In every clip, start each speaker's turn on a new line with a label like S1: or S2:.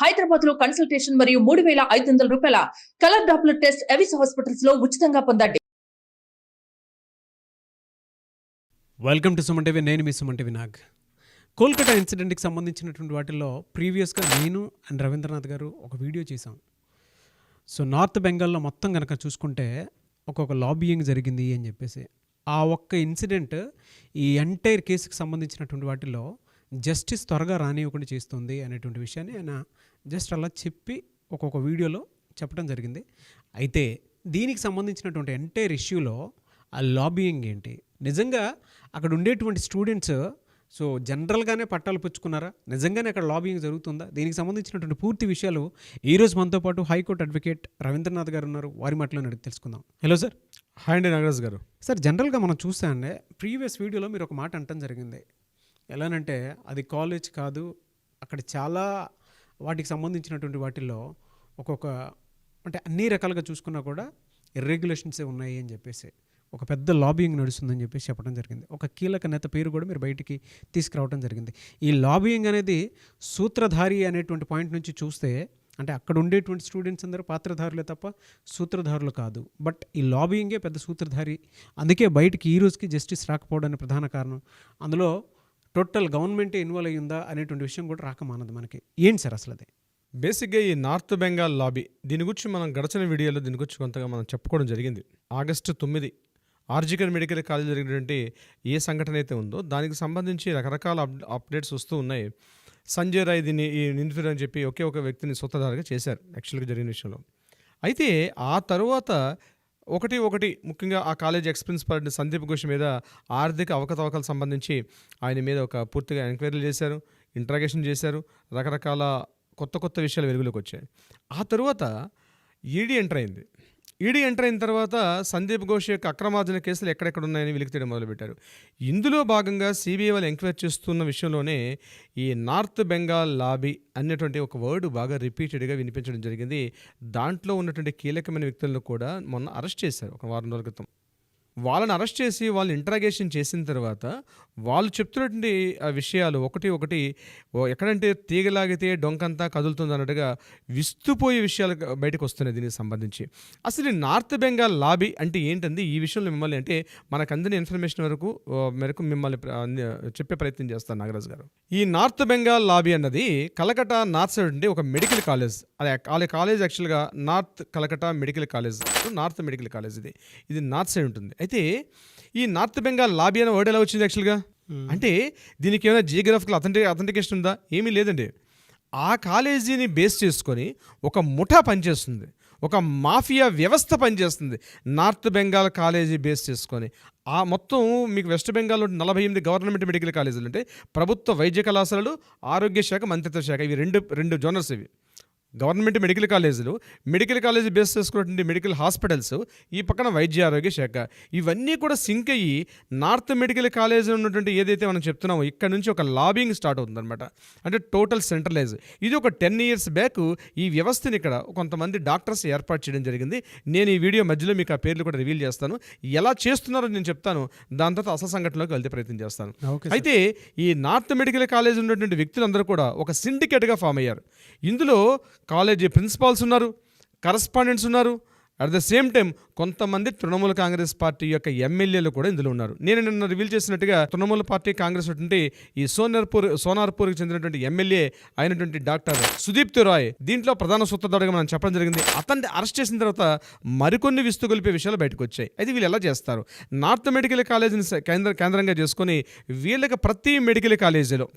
S1: హైదరాబాద్ లో కన్సల్టేషన్ మరియు 3,500 రూపాయల colour Doppler test Avis hospitals లో ఉచితంగా పొందండి.
S2: Welcome to Suman TV. నేను మీ సుమన్ టీవీ నాగ్. కోల్కతా ఇన్సిడెంట్కి సంబంధించినటువంటి వాటిల్లో ప్రీవియస్గా నేను అండ్ రవీంద్రనాథ్ గారు ఒక వీడియో చేశాం. సో నార్త్ బెంగాల్లో మొత్తం కనుక చూసుకుంటే ఒక్కొక్క లాబియింగ్ జరిగింది అని చెప్పేసి, ఆ ఒక్క ఇన్సిడెంట్ ఈ ఎంటైర్ కేసుకి సంబంధించినటువంటి వాటిల్లో జస్టిస్ త్వరగా రానివ్వకుండా చేస్తుంది అనేటువంటి విషయాన్ని ఆయన జస్ట్ అలా చెప్పి ఒక్కొక్క వీడియోలో చెప్పడం జరిగింది. అయితే దీనికి సంబంధించినటువంటి ఎంటైర్ ఇష్యూలో ఆ లాబియింగ్ ఏంటి, నిజంగా అక్కడ ఉండేటువంటి స్టూడెంట్స్ సో జనరల్గానే పట్టాలు పుచ్చుకున్నారా, నిజంగానే అక్కడ లాబియింగ్ జరుగుతుందా, దీనికి సంబంధించినటువంటి పూర్తి విషయాలు ఈరోజు మనతో పాటు హైకోర్టు అడ్వకేట్ రవీంద్రనాథ్ గారు ఉన్నారు. వారి మాటలను అడిగి తెలుసుకుందాం. Hello sir.
S3: హాయ్ అండి నాగరాజ్ గారు.
S2: సార్, జనరల్గా మనం చూస్తే అండి ప్రీవియస్ వీడియోలో మీరు ఒక మాట అంటం జరిగింది. ఎలానంటే అది కాలేజ్ కాదు, అక్కడ చాలా వాటికి సంబంధించినటువంటి వాటిల్లో ఒక్కొక్క అంటే అన్ని రకాలుగా చూసుకున్నా కూడా ఇర్రెగ్యులేషన్సే ఉన్నాయి అని చెప్పేసి ఒక పెద్ద లాబియింగ్ నడుస్తుందని చెప్పేసి చెప్పడం జరిగింది. ఒక కీలక నేత పేరు కూడా మీరు బయటికి తీసుకురావడం జరిగింది. ఈ లాబియింగ్ అనేది సూత్రధారి అనేటువంటి పాయింట్ నుంచి చూస్తే అంటే అక్కడ ఉండేటువంటి స్టూడెంట్స్ అందరూ పాత్రధారులే తప్ప సూత్రధారులు కాదు. బట్ ఈ లాబియింగే పెద్ద సూత్రధారి. అందుకే బయటికి ఈ రోజుకి జస్టిస్ రాకపోవడానికి ప్రధాన కారణం. అందులో టోటల్ గవర్నమెంటే ఇన్వాల్వ్ అయ్యిందా అనేటువంటి విషయం కూడా రాకమానదు మనకి. ఏంటి సార్ అసలు అది?
S3: బేసిక్గా ఈ నార్త్ బెంగాల్ లాబీ దీని గురించి మనం గడిచిన వీడియోలో దీని గురించి కొంతగా మనం చెప్పుకోవడం జరిగింది. ఆగస్టు 9 ఆర్జికల్ మెడికల్ కాలేజ్ జరిగినటువంటి ఏ సంఘటన అయితే ఉందో దానికి సంబంధించి రకరకాల అప్డేట్స్ వస్తూ ఉన్నాయి. సంజయ్ రాయ్ దీన్ని ఈ నిందితుడు అని చెప్పి ఒకే ఒక వ్యక్తిని సూత్రధారిగా చేశారు యాక్చువల్గా జరిగిన విషయంలో. అయితే ఆ తరువాత ఒకటి ముఖ్యంగా ఆ college X principal Sandeep Ghosh మీద ఆర్థిక అవకతవకలకు సంబంధించి ఆయన మీద ఒక పూర్తిగా ఎంక్వైరీలు చేశారు, ఇంట్రాగేషన్ చేశారు, రకరకాల కొత్త విషయాలు వెలుగులోకి వచ్చాయి. ఆ తరువాత ఈడీ ఎంటర్ అయింది. ఈడీ ఎంటర్ అయిన తర్వాత సందీప్ ఘోష్ యొక్క అక్రమార్జన కేసులు ఎక్కడెక్కడ ఉన్నాయని వెలికి తీయడం మొదలుపెట్టారు. ఇందులో భాగంగా సిబిఐ వాళ్ళు ఎంక్వైరీ చేస్తున్న విషయంలోనే ఈ నార్త్ బెంగాల్ లాబీ అనేటువంటి ఒక వర్డ్ బాగా రిపీటెడ్గా వినిపించడం జరిగింది. దాంట్లో ఉన్నటువంటి కీలకమైన వ్యక్తులను కూడా మొన్న అరెస్ట్ చేశారు ఒక వారం రోజుల క్రితం. వాళ్ళని అరెస్ట్ చేసి వాళ్ళని ఇంట్రాగేషన్ చేసిన తర్వాత వాళ్ళు చెప్తున్నటువంటి ఆ విషయాలు ఒకటి ఎక్కడంటే తీగలాగితే డొంకంతా కదులుతుంది అన్నట్టుగా విస్తుపోయే విషయాలు బయటకు వస్తున్నాయి. దీనికి సంబంధించి అసలు నార్త్ బెంగాల్ లాబీ అంటే ఏంటంది, ఈ విషయంలో మిమ్మల్ని అంటే మనకు అందిన ఇన్ఫర్మేషన్ మేరకు మిమ్మల్ని చెప్పే ప్రయత్నం చేస్తాను నాగరాజ్ గారు. ఈ నార్త్ బెంగాల్ లాబీ అన్నది కలకట్టా నార్త్ సైడ్ ఉండే ఒక మెడికల్ కాలేజ్. అది కాలేజ్ యాక్చువల్గా north Calcutta medical college, north medical college. ఇది నార్త్ సైడ్ ఉంటుంది. అయితే ఈ నార్త్ బెంగాల్ లాబీ అనే వర్డ్ ఎలా వచ్చింది యాక్చువల్గా అంటే దీనికి ఏమైనా జియోగ్రఫికల్ అథెంటికేషన్ ఉందా? ఏమీ లేదండి. ఆ కాలేజీని బేస్ చేసుకొని ఒక ముఠా పనిచేస్తుంది, ఒక మాఫియా వ్యవస్థ పనిచేస్తుంది నార్త్ బెంగాల్ కాలేజీ బేస్ చేసుకొని. ఆ మొత్తం మీకు వెస్ట్ బెంగాల్లో 48 గవర్నమెంట్ మెడికల్ కాలేజీలు అంటే ప్రభుత్వ వైద్య కళాశాలలు, ఆరోగ్య శాఖ, మంత్రిత్వ శాఖ, ఇవి రెండు జోనర్స్. ఇవి గవర్నమెంట్ మెడికల్ కాలేజీలు, మెడికల్ కాలేజీ బేస్ చేసుకున్నటువంటి మెడికల్ హాస్పిటల్స్, ఈ పక్కన వైద్య ఆరోగ్య శాఖ, ఇవన్నీ కూడా సింక్ అయ్యి నార్త్ మెడికల్ కాలేజీ ఉన్నటువంటి ఏదైతే మనం చెప్తున్నామో ఇక్కడ నుంచి ఒక లాబింగ్ స్టార్ట్ అవుతుంది అనమాట. అంటే టోటల్ సెంట్రలైజ్. ఇది ఒక 10 years బ్యాక్ ఈ వ్యవస్థని ఇక్కడ కొంతమంది డాక్టర్స్ ఏర్పాటు చేయడం జరిగింది. నేను ఈ వీడియో మధ్యలో మీకు ఆ పేర్లు కూడా రివీల్ చేస్తాను. ఎలా చేస్తున్నారో నేను చెప్తాను, దాని తర్వాత అసలు సంఘటనలోకి వెళ్తే ప్రయత్నం చేస్తాను. అయితే ఈ నార్త్ మెడికల్ కాలేజ్ ఉన్నటువంటి వ్యక్తులందరూ కూడా ఒక సిండికేట్గా ఫామ్ అయ్యారు. ఇందులో కాలేజీ ప్రిన్సిపాల్స్ ఉన్నారు, కరస్పాండెంట్స్ ఉన్నారు, అట్ ద సేమ్ టైం కొంతమంది తృణమూల కాంగ్రెస్ పార్టీ యొక్క ఎమ్మెల్యేలు కూడా ఇందులో ఉన్నారు. నేను నిన్న రివీల్ చేసినట్టుగా తృణమూల పార్టీ కాంగ్రెస్ అంటే ఈ సోనార్పూర్కి చెందినటువంటి ఎమ్మెల్యే అయినటువంటి డాక్టర్ సుదీప్తి రాయ్ దీంట్లో ప్రధాన సూత్రధారిగా మనం చెప్పడం జరిగింది. అతన్ని అరెస్ట్ చేసిన తర్వాత మరికొన్ని విస్తుగొలిపే విషయాలు బయటకు వచ్చాయి. అయితే వీళ్ళు ఎలా చేస్తారు, నార్త్ మెడికల్ కాలేజీని కేంద్రంగా చేసుకుని వీళ్ళకి ప్రతి మెడికల్ కాలేజీలో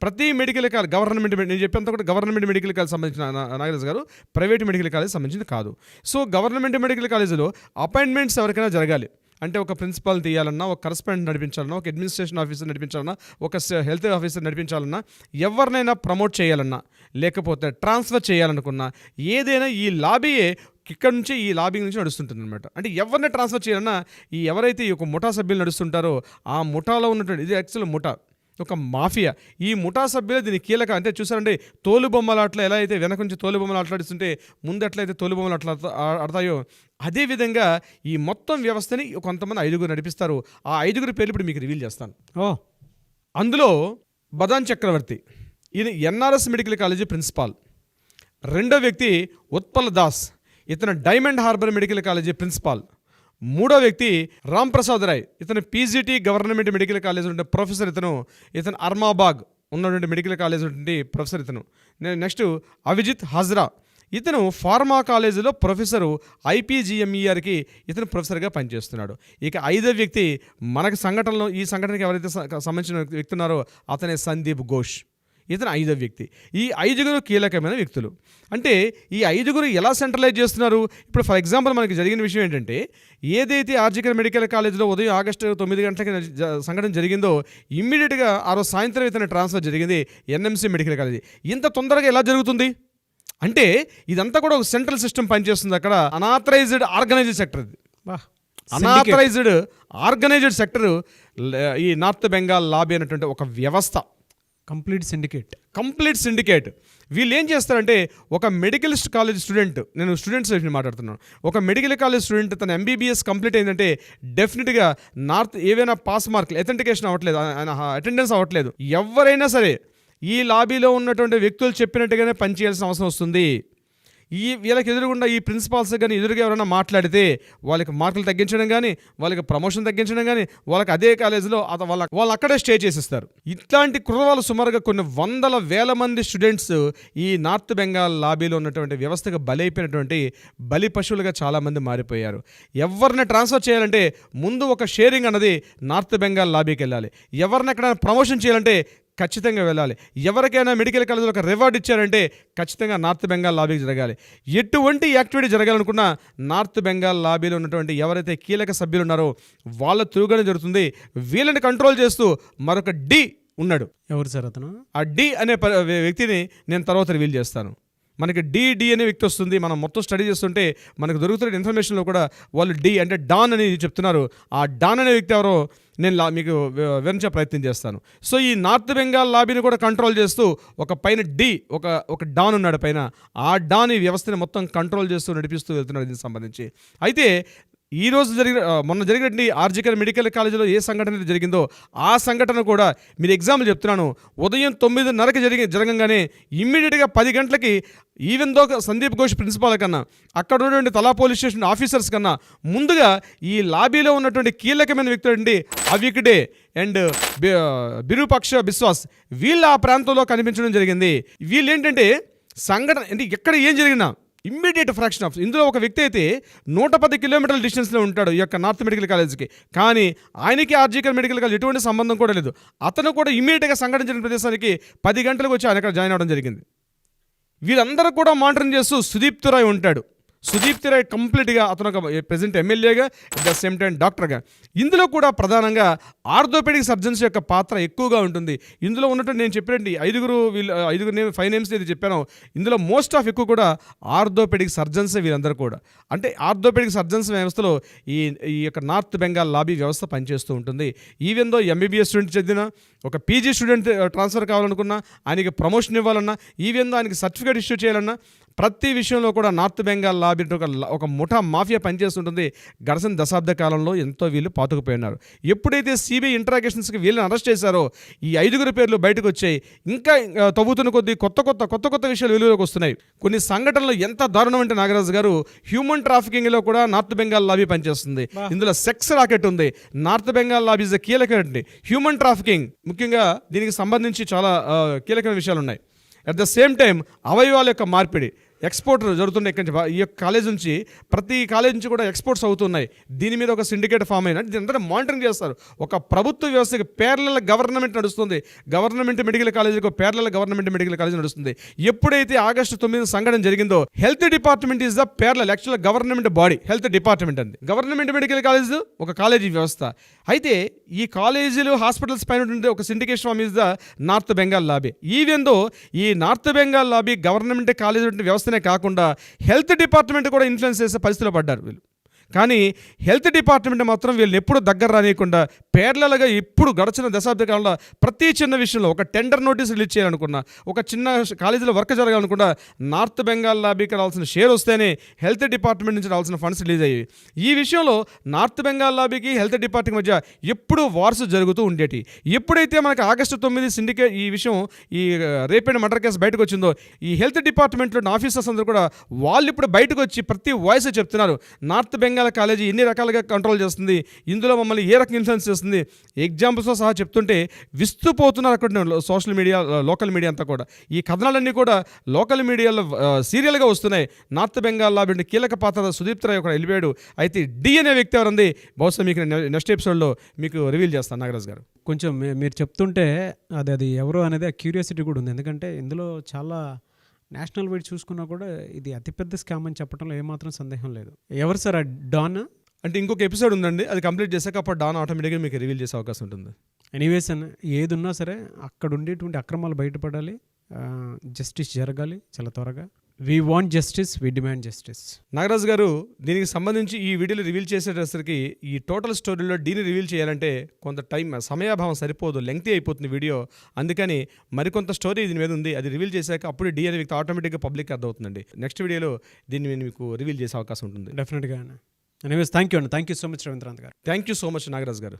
S3: గవర్నమెంట్, నేను చెప్పేంత కూడా గవర్నమెంట్ మెడికల్ కాలేజ్ సంబంధించిన నాగరాజ్ గారు, ప్రైవేట్ మెడికల్ కాలేజ్ సంబంధించింది కాదు. సో గవర్నమెంట్ మెడికల్ కాలేజీలో అపాయింట్మెంట్స్ ఎవరికైనా జరగాలి అంటే ఒక ప్రిన్సిపాల్ తీయాలన్నా, ఒక కరస్పాండెంట్ నడిపించాలన్నా, ఒక అడ్మినిస్ట్రేషన్ ఆఫీసర్ నడిపించాలన్నా, ఒక హెల్త్ ఆఫీసర్ నడిపించాలన్నా, ఎవరినైనా ప్రమోట్ చేయాలన్నా, లేకపోతే ట్రాన్స్ఫర్ చేయాలనుకున్నా, ఏదైనా ఈ లాబీయే ఇక్కడ నుంచి ఈ లాబింగ్ నుంచి నడుస్తుంటుంది అనమాట. అంటే ఎవరిని ట్రాన్స్ఫర్ చేయాలన్నా ఈ ఎవరైతే ఈ ఒక ముఠా సభ్యులు నడుస్తుంటారో ఆ ముఠాలో ఉన్నటువంటి, ఇది యాక్చువల్ ముఠా, ఒక మాఫియా. ఈ ముఠా సభ్యులు దీని కీలక. అంటే చూసారంటే తోలుబొమ్మలాట్లో ఎలా అయితే వెనక నుంచి తోలుబొమ్మలు ఆటలాడిస్తుంటే ముందు ఎట్లయితే తోలుబొమ్మలు ఆడతాయో అదేవిధంగా ఈ మొత్తం వ్యవస్థని కొంతమంది 5 నడిపిస్తారు. ఆ 5 పేర్లు ఇప్పుడు మీకు రివీల్ చేస్తాను. అందులో బదాన్ చక్రవర్తి, ఈయన ఎన్ఆర్ఎస్ మెడికల్ కాలేజీ ప్రిన్సిపాల్. రెండో వ్యక్తి ఉత్పల్ దాస్, ఇతను diamond harbour medical college principal. మూడో వ్యక్తి రామ్ ప్రసాద్ రాయ్, ఇతను పీజీటీ గవర్నమెంట్ మెడికల్ కాలేజ్ ఉండే ప్రొఫెసర్. ఇతను అర్మాబాగ్ ఉన్నటువంటి మెడికల్ కాలేజ్ ఉండే ప్రొఫెసర్. ఇతను నెక్స్ట్ అవిజిత్ హజ్రా, ఇతను ఫార్మా కాలేజీలో ప్రొఫెసరు, ఐపీజీఎంఈఆర్కి ఇతను ప్రొఫెసర్గా పనిచేస్తున్నాడు. ఇక ఐదో వ్యక్తి మనకు ఈ సంఘటనకి ఎవరైతే సంబంధించిన వ్యక్తి ఉన్నారో అతనే సందీప్ ఘోష్, ఇతను ఐదో వ్యక్తి. ఈ ఐదుగురు కీలకమైన వ్యక్తులు. అంటే ఈ ఐదుగురు ఎలా సెంట్రలైజ్ చేస్తున్నారు? ఇప్పుడు ఫర్ ఎగ్జాంపుల్ మనకి జరిగిన విషయం ఏంటంటే, ఏదైతే ఆర్జికర్ మెడికల్ కాలేజ్లో ఉదయం ఆగస్టు 9 గంటలకి సంఘటన జరిగిందో ఇమ్మీడియట్గా ఆ రోజు సాయంత్రం ఇతను ట్రాన్స్ఫర్ జరిగింది ఎన్ఎంసీ మెడికల్ కాలేజీ. ఇంత తొందరగా ఎలా జరుగుతుంది అంటే ఇదంతా కూడా ఒక సెంట్రల్ సిస్టమ్ పనిచేస్తుంది. అక్కడ unauthorised organised sector, unauthorised organised sector ఈ నార్త్ బెంగాల్ లాబీ అనేటువంటి ఒక వ్యవస్థ,
S2: కంప్లీట్
S3: సిండికేట్. వీళ్ళు ఏం చేస్తారంటే, ఒక మెడికల్ కాలేజ్ స్టూడెంట్, నేను స్టూడెంట్స్ విషయం మాట్లాడుతున్నాను, ఒక మెడికల్ కాలేజ్ స్టూడెంట్ తన ఎంబీబీఎస్ కంప్లీట్ అయిందంటే డెఫినెట్గా ఏవైనా పాస్ మార్కులు అథెంటికేషన్ అవ్వట్లేదు, అటెండెన్స్ అవ్వట్లేదు, ఎవరైనా సరే ఈ లాబీలో ఉన్నటువంటి వ్యక్తులు చెప్పినట్టుగానే పనిచేయాల్సిన అవసరం వస్తుంది. వీళ్ళకి ఎదురుగుండా ఈ ప్రిన్సిపాల్స్ కానీ ఎదురుగా ఎవరైనా మాట్లాడితే వాళ్ళకి మార్కులు తగ్గించడం కానీ, వాళ్ళకి ప్రమోషన్ తగ్గించడం కానీ, వాళ్ళకి అదే కాలేజీలో వాళ్ళు అక్కడే స్టే చేసిస్తారు. ఇట్లాంటి కుర్రవాళ్ళు సుమారుగా కొన్ని వందల వేల మంది స్టూడెంట్స్ ఈ నార్త్ బెంగాల్ లాబీలో ఉన్నటువంటి వ్యవస్థకు బలైపోయినటువంటి బలి పశువులుగా చాలామంది మారిపోయారు. ఎవరిని ట్రాన్స్ఫర్ చేయాలంటే ముందు ఒక షేరింగ్ అన్నది నార్త్ బెంగాల్ లాబీకి వెళ్ళాలి. ఎవరిని ఎక్కడైనా ప్రమోషన్ చేయాలంటే ఖచ్చితంగా వెళ్ళాలి. ఎవరికైనా మెడికల్ కాలేజీలో ఒక రివార్డ్ ఇచ్చారంటే ఖచ్చితంగా నార్త్ బెంగాల్ లాబీకి జరగాలి. ఎటువంటి యాక్టివిటీ జరగాలనుకున్నా నార్త్ బెంగాల్ లాబీలో ఉన్నటువంటి ఎవరైతే కీలక సభ్యులు ఉన్నారో వాళ్ళ త్రూగానే జరుగుతుంది. వీళ్ళని కంట్రోల్ చేస్తూ మరొక డి ఉన్నాడు.
S2: ఎవరు సార్ అతను?
S3: ఆ డి అనే వ్యక్తిని నేను తర్వాత రివీల్ చేస్తాను. మనకి డి అనే వ్యక్తి వస్తుంది. మనం మొత్తం స్టడీ చేస్తుంటే మనకు దొరుకుతున్న ఇన్ఫర్మేషన్లో కూడా వాళ్ళు డి అంటే డాన్ అని చెప్తున్నారు. ఆ డాన్ అనే వ్యక్తి ఎవరో నేను మీకు వివరించే ప్రయత్నం చేస్తాను. సో ఈ నార్త్ బెంగాల్ లాబీని కూడా కంట్రోల్ చేస్తూ ఒక పైన ఒక డాన్ ఉన్నాడు పైన. ఆ డాన్ ఈ వ్యవస్థని మొత్తం కంట్రోల్ చేస్తూ నడిపిస్తూ వెళ్తున్నాడు దీనికి సంబంధించి. అయితే మొన్న జరిగినటువంటి ఆర్జికర్ మెడికల్ కాలేజీలో ఏ సంఘటన జరిగిందో ఆ సంఘటన కూడా మీరు ఎగ్జాంపుల్ చెప్తున్నాను. ఉదయం 9:30కి జరగంగానే ఇమ్మీడియట్గా 10 గంటలకి even though Sandeep Ghosh principal కన్నా, అక్కడ ఉన్నటువంటి తలా పోలీస్ స్టేషన్ ఆఫీసర్స్ కన్నా ముందుగా ఈ లాబీలో ఉన్నటువంటి కీలకమైన వ్యక్తులు అండి అవిక్డే అండ్ బిరూపక్ష బిశ్వాస్ వీళ్ళు ఆ ప్రాంతంలో కనిపించడం జరిగింది. వీళ్ళు ఏంటంటే సంఘటన అంటే ఎక్కడ ఏం జరిగినా ఇమ్మీడియట్ ఫ్రాక్షన్ ఆఫ్ ఇందులో ఒక వ్యక్తి అయితే 110 కిలోమీటర్ల డిస్టెన్స్లో ఉంటాడు ఈ యొక్క నార్త్ మెడికల్ కాలేజ్కి. కానీ ఆయనకి ఆర్జికర్ మెడికల్ కాలేజ్ ఎటువంటి సంబంధం కూడా లేదు. అతను కూడా ఇమ్మీడియట్గా సంఘటన జరిగిన ప్రదేశానికి 10 గంటలకు వచ్చి ఆయన అక్కడ జాయిన్ అవ్వడం జరిగింది. వీళ్ళందరూ కూడా మానిటరింగ్ చేస్తూ సుదీప్తి రాయ్ ఉంటాడు. సుదీప్తి రాయ్ కంప్లీట్గా అతను ఒక ప్రెజెంట్ ఎమ్మెల్యేగా అట్ ద సేమ్ టైం డాక్టర్గా. ఇందులో కూడా ప్రధానంగా ఆర్థోపెడిక్ సర్జన్స్ యొక్క పాత్ర ఎక్కువగా ఉంటుంది. ఇందులో ఉన్నటువంటి నేను చెప్పినట్టు ఐదుగురు 5 నేమ్స్ ఏది చెప్పానో ఇందులో మోస్ట్ ఆఫ్ ఎక్కువ కూడా ఆర్థోపెడిక్ సర్జన్స్ వీళ్ళందరూ కూడా. అంటే ఆర్థోపెడిక్ సర్జన్స్ వ్యవస్థలో ఈ యొక్క నార్త్ బెంగాల్ లాబీ వ్యవస్థ పనిచేస్తూ ఉంటుంది. ఈవెన్ దో ఎంబీబీఎస్ స్టూడెంట్ చదివినా, ఒక పీజీ స్టూడెంట్ ట్రాన్స్ఫర్ కావాలనుకున్నా, ఆయనకి ప్రమోషన్ ఇవ్వాలన్నా, ఈవెన్ దో ఆయనకి సర్టిఫికేట్ ఇష్యూ చేయాలన్నా ప్రతి విషయంలో కూడా నార్త్ బెంగాల్ లాబీ ఒక ముఠా మాఫియా పనిచేస్తుంటుంది. గడిచిన దశాబ్ద కాలంలో ఎంతో వీళ్ళు పాతుకుపోయినారు. ఎప్పుడైతే సిబిఐ ఇంటరాగేషన్స్కి వీళ్ళని అరెస్ట్ చేశారో ఈ 5 పేర్లు బయటకు వచ్చాయి. ఇంకా తవ్వుతున్న కొద్దీ కొత్త విషయాలు వెలుగులోకి వస్తున్నాయి. కొన్ని సంఘటనలు ఎంత దారుణం అంటే నాగరాజు గారు, హ్యూమన్ ట్రాఫికింగ్లో కూడా నార్త్ బెంగాల్ లాబీ పనిచేస్తుంది. ఇందులో సెక్స్ రాకెట్ ఉంది. నార్త్ బెంగాల్ లాబీ ఇస్ కీలకమైనటువంటి హ్యూమన్ ట్రాఫికింగ్. ముఖ్యంగా దీనికి సంబంధించి చాలా కీలకమైన విషయాలు ఉన్నాయి. అట్ ద సేమ్ టైం అవయవాల యొక్క మార్పిడి, ఎక్స్పోర్ట్ జరుగుతున్నాయి. ఇక్కడి నుంచి ఈ యొక్క కాలేజ్ నుంచి ప్రతి కాలేజ్ నుంచి కూడా ఎక్స్పోర్ట్స్ అవుతున్నాయి. దీని మీద ఒక సిండికేట్ ఫామ్ అయినా దీని మానిటరింగ్ చేస్తారు. ఒక ప్రభుత్వ వ్యవస్థకి పేర్ల గవర్నమెంట్ నడుస్తుంది. గవర్నమెంట్ మెడికల్ కాలేజీకి పేర్ల గవర్నమెంట్ మెడికల్ కాలేజ్ నడుస్తుంది. ఎప్పుడైతే ఆగస్టు 9 సంఘటన జరిగిందో హెల్త్ డిపార్ట్మెంట్ ఈజ్ ద పేర్ల actual government body. Health department అంది గవర్నమెంట్ మెడికల్ కాలేజ్ ఒక కాలేజీ వ్యవస్థ. అయితే ఈ కాలేజీలు హాస్పిటల్స్ పైన ఒక syndication form is the North Bengal lobby. Even though ఈ North Bengal lobby government college వ్యవస్థ కాకుండా హెల్త్ డిపార్ట్మెంట్ కూడా ఇన్ఫ్లుయెన్స్ చేసే పరిస్థితిలో పడ్డారు వీళ్ళు. కానీ హెల్త్ డిపార్ట్మెంట్ మాత్రం వీళ్ళని ఎప్పుడు దగ్గర రానియకుండా పేర్లలుగా ఇప్పుడు గడిచిన దశాబ్ద కాలంలో ప్రతి చిన్న విషయంలో ఒక టెండర్ నోటీస్ రిలీజ్ చేయాలనుకున్నా, ఒక చిన్న కాలేజీలో వర్క్ జరగాలనుకున్నా నార్త్ బెంగాల్ లాబీకి రావాల్సిన షేర్ వస్తేనే హెల్త్ డిపార్ట్మెంట్ నుంచి రావాల్సిన ఫండ్స్ రిలీజ్ అయ్యాయి. ఈ విషయంలో నార్త్ బెంగాల్ లాబీకి హెల్త్ డిపార్ట్మెంట్ మధ్య ఎప్పుడూ వార్స్ జరుగుతూ ఉండేటి. ఎప్పుడైతే మనకి ఆగస్టు 9 సిండికేట్ ఈ విషయం ఈ రేప్ అండ్ మర్డర్ కేసు బయటకు వచ్చిందో ఈ హెల్త్ డిపార్ట్మెంట్లో ఆఫీసర్స్ అందరూ కూడా వాళ్ళు ఇప్పుడు బయటకు వచ్చి ప్రతి వాయిస్ చెప్తున్నారు, నార్త్ బెంగాల్ కాలేజీ ఎన్ని రకాలుగా కంట్రోల్ చేస్తుంది, ఇందులో మమ్మల్ని ఏ రకంగా ఇన్ఫ్లుయెన్స్ చేస్తుంది, ఎగ్జాంపుల్స్తో సహా చెప్తుంటే విస్తుపోతున్నారు అక్కడ సోషల్ మీడియా, లోకల్ మీడియా అంతా కూడా. ఈ కథనాలన్నీ కూడా లోకల్ మీడియాలో సీరియల్గా వస్తున్నాయి. నార్త్ బెంగాల్ లాబీ కీలక పాత్ర సుదీప్త రాయ్ ఒకడు వెళ్ళిపోయాడు. అయితే డి అనే వ్యక్తి ఎవరంది బహుశా మీకు నెక్స్ట్ ఎపిసోడ్లో మీకు రివీల్ చేస్తాను నాగరాజ్ గారు.
S2: కొంచెం మీరు చెప్తుంటే అది ఎవరు అనేది ఆ క్యూరియాసిటీ కూడా ఉంది. ఎందుకంటే ఇందులో చాలా నేషనల్ వైడ్ చూసుకున్నా కూడా ఇది అతిపెద్ద స్కామ్ అని చెప్పడంలో ఏమాత్రం సందేహం లేదు. ఎవరు సార్ ఆ డాన్?
S3: అంటే ఇంకొక ఎపిసోడ్ ఉందండి, అది కంప్లీట్ చేశాక అప్పుడు డాన్ ఆటోమేటిక్గా మీకు రివీల్ చేసే అవకాశం ఉంటుంది.
S2: ఎనీవేస్ అన్న ఏది ఉన్నా సరే అక్కడ ఉండేటువంటి అక్రమాలు బయటపడాలి, జస్టిస్ జరగాలి చాలా త్వరగా. We want justice, we demand justice.
S3: Nagaraju గారు, దీనికి సంబంధించి ఈ వీడియోలో రివీల్ చేసేటసరికి ఈ టోటల్ స్టోరీలో డీని రివీల్ చేయాలంటే కొంత సమయాభావం సరిపోదు, లెంగ్తీ అయిపోతుంది వీడియో. అందుకని మరికొంత స్టోరీ దీని మీద ఉంది, అది రివీల్ చేశాక అప్పుడు డి అనే వ్యక్తి ఆటోమేటిక్గా పబ్లిక్ అర్థమవుతుందండి. నెక్స్ట్ వీడియోలో దీన్ని మీకు రివీల్ చేసే అవకాశం ఉంటుంది
S2: డెఫినెట్గా. ఎనీవేస్ థ్యాంక్ యూ అండి, thank you so much Rabindranath గారు.
S3: Thank you so much Nagaraju గారు.